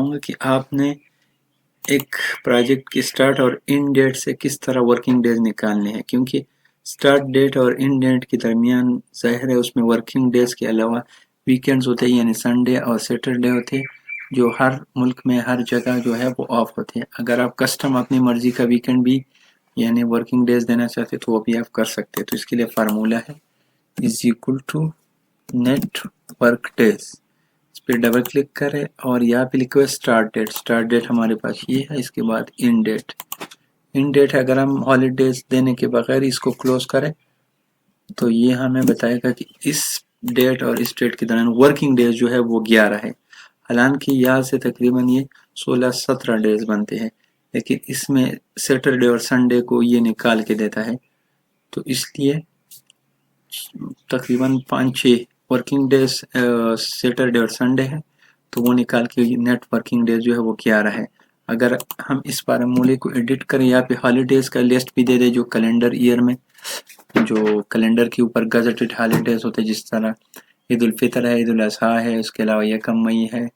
बताऊंगा कि आपने एक प्रोजेक्ट की स्टार्ट और एंड डेट से किस तरह वर्किंग डेज निकालने हैं, क्योंकि स्टार्ट डेट और एंड डेट के दरमियान ज़ाहिर है उसमें वर्किंग डेज के अलावा वीकेंड्स होते हैं, यानी संडे और सैटरडे होते हैं, जो हर मुल्क में हर जगह जो है वो ऑफ होते हैं। अगर आप कस्टम अपनी मर्जी का वीकेंड भी यानी वर्किंग डेज देना चाहते तो वो भी आप कर सकते हैं। तो इसके लिए फार्मूला है is equal to net work days. इस पर डबल क्लिक करें और यहाँ पे लिखो स्टार्ट डेट। स्टार्ट डेट हमारे पास ये है, इसके बाद इन डेट। इन डेट अगर हम हॉलीडेज देने के बगैर इसको क्लोज करें तो ये हमें बताएगा कि इस डेट और इस डेट के दौरान वर्किंग डेज जो है वो 11 है। हालांकि यहाँ से तकरीबन ये 16-17 डेज बनते हैं, लेकिन इसमें सैटरडे और संडे को ये निकाल के देता है, तो इसलिए तकरीबन 5-6 वर्किंग डेज सैटरडे और संडे है, तो वो निकाल के नेट वर्किंग डेज जो है वो 11 है। अगर हम इस फार्मूले को एडिट करें, यहाँ पे हॉलीडेज का लिस्ट भी दे दे जो कैलेंडर ईयर में जो कैलेंडर के ऊपर गजेटेड हॉलीडेज होते हैं, जिस तरह ईद उल फितर है, ईद उल अजहा है, उसके अलावा यकम मई है,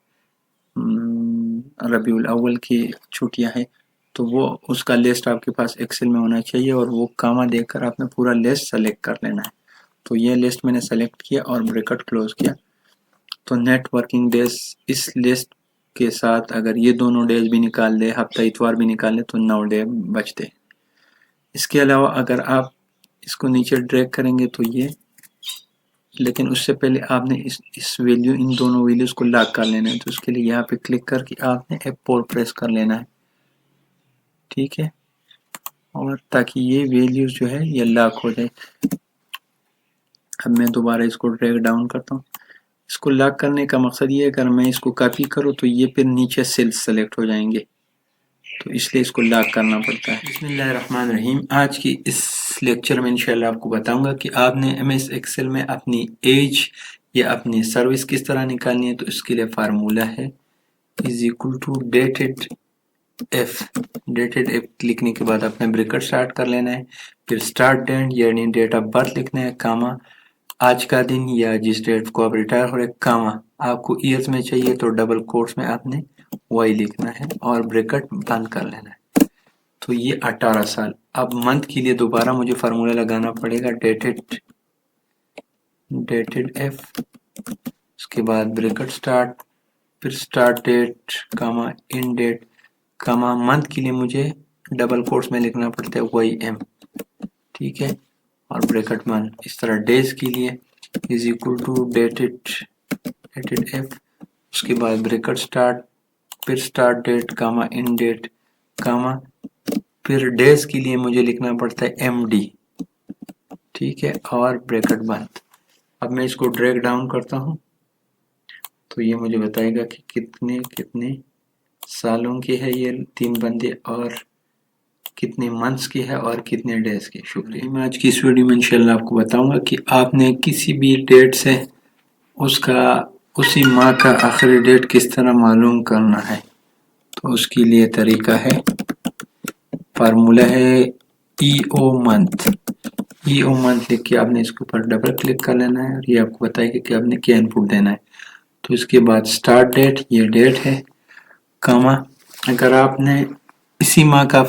रबीउल अव्वल की छुट्टियां हैं, तो वो उसका लिस्ट आपके पास एक्सेल में होना चाहिए और वो कामा देकर आपने पूरा लिस्ट सेलेक्ट कर लेना है। तो ये लिस्ट मैंने सेलेक्ट किया और ब्रैकेट क्लोज किया। तो नेट वर्किंग डेज इस लिस्ट के साथ अगर ये दोनों डेज भी निकाल दे, हफ्ता इतवार भी निकाल ले, तो 9 डे बचते। इसके अलावा अगर आप इसको नीचे ड्रैग करेंगे तो ये, लेकिन उससे पहले आपने इस वैल्यू इन दोनों वैल्यूज को लॉक कर लेना है। तो उसके लिए यहाँ पे क्लिक करके आपने F4 प्रेस कर लेना है, ठीक है, और ताकि ये वैल्यूज जो है ये लॉक हो जाए। अब मैं दोबारा इसको ड्रैग डाउन करता हूँ। इसको लॉक करने का मकसद ये है अगर मैं इसको कॉपी करूँ तो ये फिर नीचे सेल्स सेलेक्ट हो जाएंगे, तो इसलिए इसको लॉक करना पड़ता है। बिस्मिल्लाहिर्रहमानिर्रहीम। आज की इस लेक्चर में इंशाल्लाह आपको बताऊंगा कि आपने एमएस एक्सेल में अपनी एज या अपनी सर्विस किस तरह निकालनी है। तो इसके लिए फार्मूला है is equal to dated F. Dated F लिखने के बाद अपने ब्रैकेट स्टार्ट कर लेना है, फिर स्टार्ट डेट यानी डेट ऑफ बर्थ लिखना है, कामा आज का दिन या जिस डेट को आप रिटायर हो रहे, कामा आपको ईयर्स में चाहिए तो डबल कोट्स में आपने वाई लिखना है और ब्रैकेट बंद कर लेना है। तो ये 18 साल। अब मंथ के लिए दोबारा मुझे फार्मूला लगाना पड़ेगा डेटेड एफ, उसके बाद ब्रैकेट स्टार्ट, फिर start date comma end date कामा मंथ के लिए मुझे डबल कोट्स में लिखना पड़ता है वाई एम, ठीक है, और ब्रैकेट बंद। इस तरह डेज के लिए is equal to dated F, उसके बाद ब्रैकेट स्टार्ट, फिर start date comma end date comma, फिर डेज के लिए मुझे लिखना पड़ता है एम डी, ठीक है, और ब्रैकेट बंद। अब मैं इसको ड्रैग डाउन करता हूँ तो ये मुझे बताएगा कि कितने कितने सालों की है ये 3 बंदे और कितने मंथ्स की है और कितने डेज की। शुक्रिया। मैं आज की इस वीडियो में इंशाल्लाह आपको बताऊंगा कि आपने किसी भी डेट से उसका उसी माह का आखिरी डेट किस तरह मालूम करना है। तो उसके लिए तरीका है, फार्मूला है ईओ मंथ। ईओ मंथ लिख के आपने इसके ऊपर डबल क्लिक कर लेना है और ये आपको बताएगा कि आपने क्या इनपुट देना है। तो इसके बाद स्टार्ट डेट, ये डेट है, कामा अगर आपने इसी माह का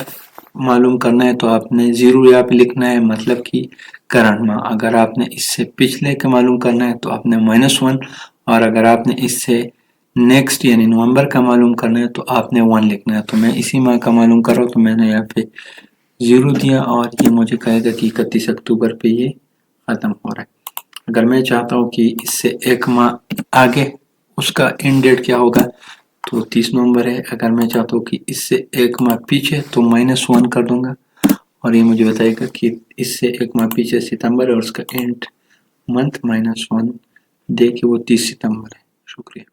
मालूम करना है तो आपने 0 यहाँ पे लिखना है, मतलब कि करंट माह। अगर आपने इससे पिछले का मालूम करना है तो आपने -1, और अगर आपने इससे नेक्स्ट यानी नवंबर का मालूम करना है तो आपने 1 लिखना है। तो मैं इसी माह का मालूम कर रहा हूँ तो मैंने यहाँ पे 0 दिया और ये मुझे कहेगा कि 31 अक्टूबर पे ये ख़त्म हो रहा है। अगर मैं चाहता हूँ कि इससे एक माह आगे उसका एंड डेट क्या होगा तो 30 नवंबर है। अगर मैं चाहता हूँ कि इससे एक माह पीछे तो -1 कर दूंगा और ये मुझे बताएगा कि इससे एक माह पीछे सितंबर है और उसका एंड मंथ -1 दे के वो 30 सितंबर है। शुक्रिया।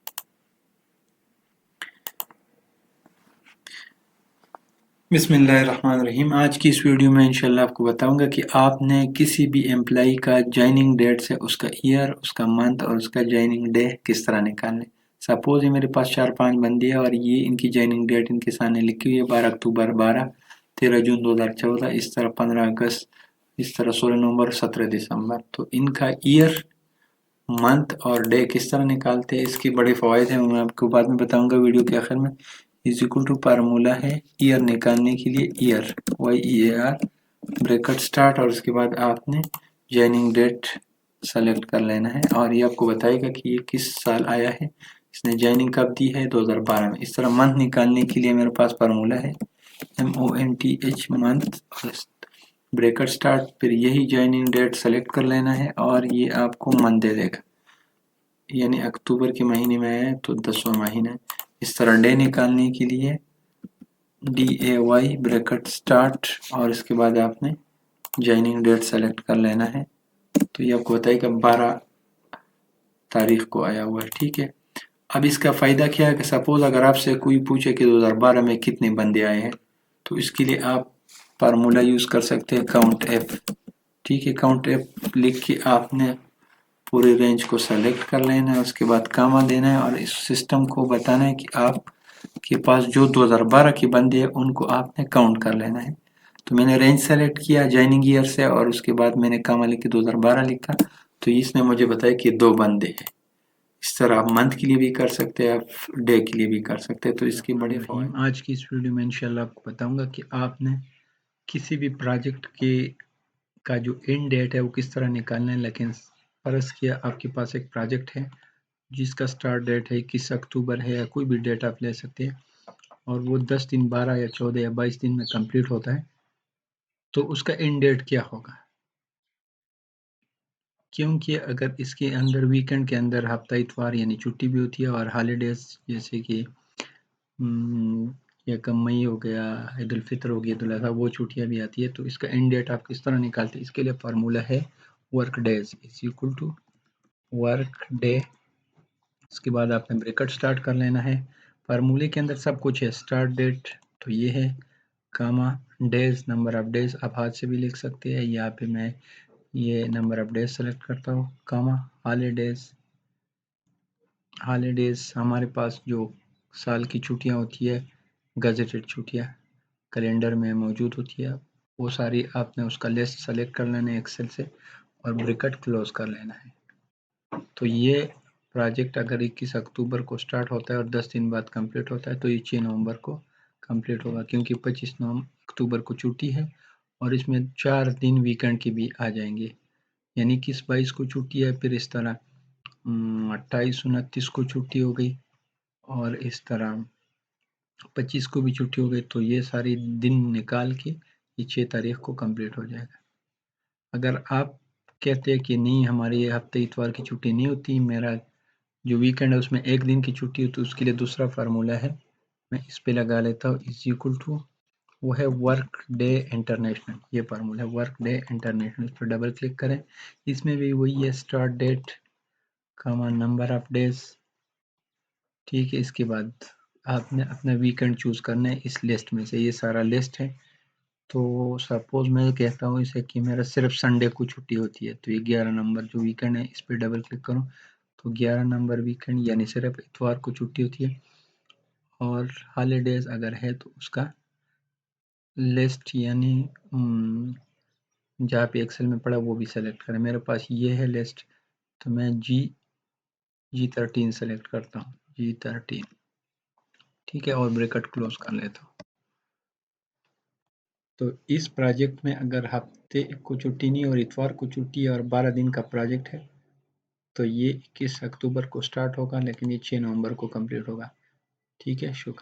बिस्मिल्लाहिर्रहमानिर्रहीम। आज की इस वीडियो में इंशाल्लाह आपको बताऊंगा कि आपने किसी भी एम्प्लॉई का ज्वाइनिंग डेट से उसका ईयर, उसका मंथ और उसका ज्वाइनिंग डे किस तरह निकालने। सपोज ये मेरे पास 4-5 बंदे हैं और ये इनकी ज्वाइनिंग डेट इनके सामने लिखी हुई है 12 अक्टूबर, 12, 13 जून 2014, इस तरह 15 अगस्त, इस तरह 16 नवंबर, 17 दिसंबर। तो इनका ईयर, मंथ और डे किस तरह निकालते हैं, इसके बड़े फ़वाइद हैं, मैं आपको बाद में बताऊंगा वीडियो के आखिर में। इज इक्वल टू फार्मूला है ईयर निकालने के लिए, ईयर YEAR ब्रैकेट स्टार्ट और उसके बाद आपने जॉइनिंग डेट सेलेक्ट कर लेना है और ये आपको बताएगा कि ये किस साल आया है, इसने जॉइनिंग कब दी है, 2012 में। इस तरह मंथ निकालने के लिए मेरे पास फार्मूला है MONTH मंथ ब्रैकेट स्टार्ट, फिर यही जॉइनिंग डेट सेलेक्ट कर लेना है और ये आपको मंथ दे देगा, यानी अक्टूबर के महीने में आया है तो 10वां महीना है। इस तरह डे निकालने के लिए DAY ब्रैकेट स्टार्ट और इसके बाद आपने जॉइनिंग डेट सेलेक्ट कर लेना है, तो ये आपको बताएगा 12 तारीख को आया हुआ है। ठीक है, अब इसका फ़ायदा क्या है कि सपोज़ अगर आपसे कोई पूछे कि 2012 में कितने बंदे आए हैं, तो इसके लिए आप फार्मूला यूज़ कर सकते हैं काउंट एफ। ठीक है, काउंट एफ लिख के आपने पूरे रेंज को सेलेक्ट कर लेना है, उसके बाद कामा देना है और इस सिस्टम को बताना है कि आपके पास जो 2012 के बंदे हैं उनको आपने काउंट कर लेना है। तो मैंने रेंज सेलेक्ट किया जॉइनिंग ईयर से और उसके बाद मैंने कामा लिख के 2012 लिखा, तो इसने मुझे बताया कि 2 बंदे हैं। इस तरह आप मंथ के लिए भी कर सकते हैं, आप डे के लिए भी कर सकते हैं, तो इसके बड़े फ़ायदे। आज की इस वीडियो में इंशाल्लाह आपको बताऊंगा कि आपने किसी भी प्रोजेक्ट के का जो एंड डेट है वो किस तरह निकालना है। लेकिन फ़र्ज़ किया आपके पास एक प्रोजेक्ट है जिसका स्टार्ट डेट है 21 अक्टूबर है या कोई भी डेट आप ले सकते हैं और वो 10 दिन 12 या 14 या 22 दिन में कंप्लीट होता है, तो उसका एंड डेट क्या होगा? क्योंकि अगर इसके अंदर वीकेंड के अंदर हफ्ता इतवार यानी छुट्टी भी होती है और हॉलीडेज जैसे कि यकम मई हो गया, ईद उल फितर हो गया, ईद उल अज़हा, वो छुट्टियाँ भी आती है, तो इसका एंड डेट आप किस तरह निकालते हैं? इसके लिए फार्मूला है work days is equal to work day, उसके बाद आपने ब्रैकेट स्टार्ट कर लेना है। फार्मूले के अंदर सब कुछ है, स्टार्ट डेट तो ये है, कामा डेज नंबर ऑफ डेज आप हाथ से भी लिख सकते हैं, यहाँ पे मैं ये नंबर ऑफ डेज सेलेक्ट करता हूँ, कामा हॉलीडेज, हॉलीडेज हमारे पास जो साल की छुट्टियाँ होती है, गजेटेड छुट्टियाँ कैलेंडर में मौजूद होती है, वो सारी आपने उसका लिस्ट सेलेक्ट कर लेना है एक्सेल से और ब्रैकेट क्लोज कर लेना है। तो ये प्रोजेक्ट अगर 21 अक्टूबर को स्टार्ट होता है और 10 दिन बाद कंप्लीट होता है तो ये 6 नवंबर को कंप्लीट होगा, क्योंकि 25 अक्टूबर को छुट्टी है और इसमें 4 दिन वीकेंड के भी आ जाएंगे, यानी कि 22 को छुट्टी है, फिर इस तरह 28 29 को छुट्टी हो गई और इस तरह 25 को भी छुट्टी हो गई, तो ये सारी दिन निकाल के ये 6 तारीख को कंप्लीट हो जाएगा। अगर आप कहते हैं कि नहीं हमारी ये हफ्ते इतवार की छुट्टी नहीं होती, मेरा जो वीकेंड है उसमें एक दिन की छुट्टी हो, तो उसके लिए दूसरा फार्मूला है, मैं इस पे लगा लेता हूँ, इज इक्वल टू वो है वर्क डे इंटरनेशनल, ये फार्मूला है वर्क डे इंटरनेशनल, इस पर डबल क्लिक करें, इसमें भी वही है start date comma number of days. ठीक है, इसके बाद आपने अपना वीकेंड चूज़ करना है इस लिस्ट में से, ये सारा लिस्ट है। तो सपोज मैं कहता हूँ इसे कि मेरा सिर्फ संडे को छुट्टी होती है, तो ये 11 नंबर जो वीकेंड है इस पर डबल क्लिक करूँ तो 11 नंबर वीकेंड यानी सिर्फ इतवार को छुट्टी होती है और हॉलीडेज अगर है तो उसका लिस्ट यानी जहाँ पे एक्सेल में पड़ा वो भी सेलेक्ट करें। मेरे पास ये है लिस्ट, तो मैं G13 सेलेक्ट करता हूँ, G13। ठीक है, और ब्रैकेट क्लोज कर लेता हूँ। तो इस प्रोजेक्ट में अगर हफ्ते को छुट्टी नहीं और इतवार को छुट्टी है और 12 दिन का प्रोजेक्ट है, तो ये 21 अक्टूबर को स्टार्ट होगा लेकिन ये 6 नवंबर को कंप्लीट होगा। ठीक है, शुक्रिया।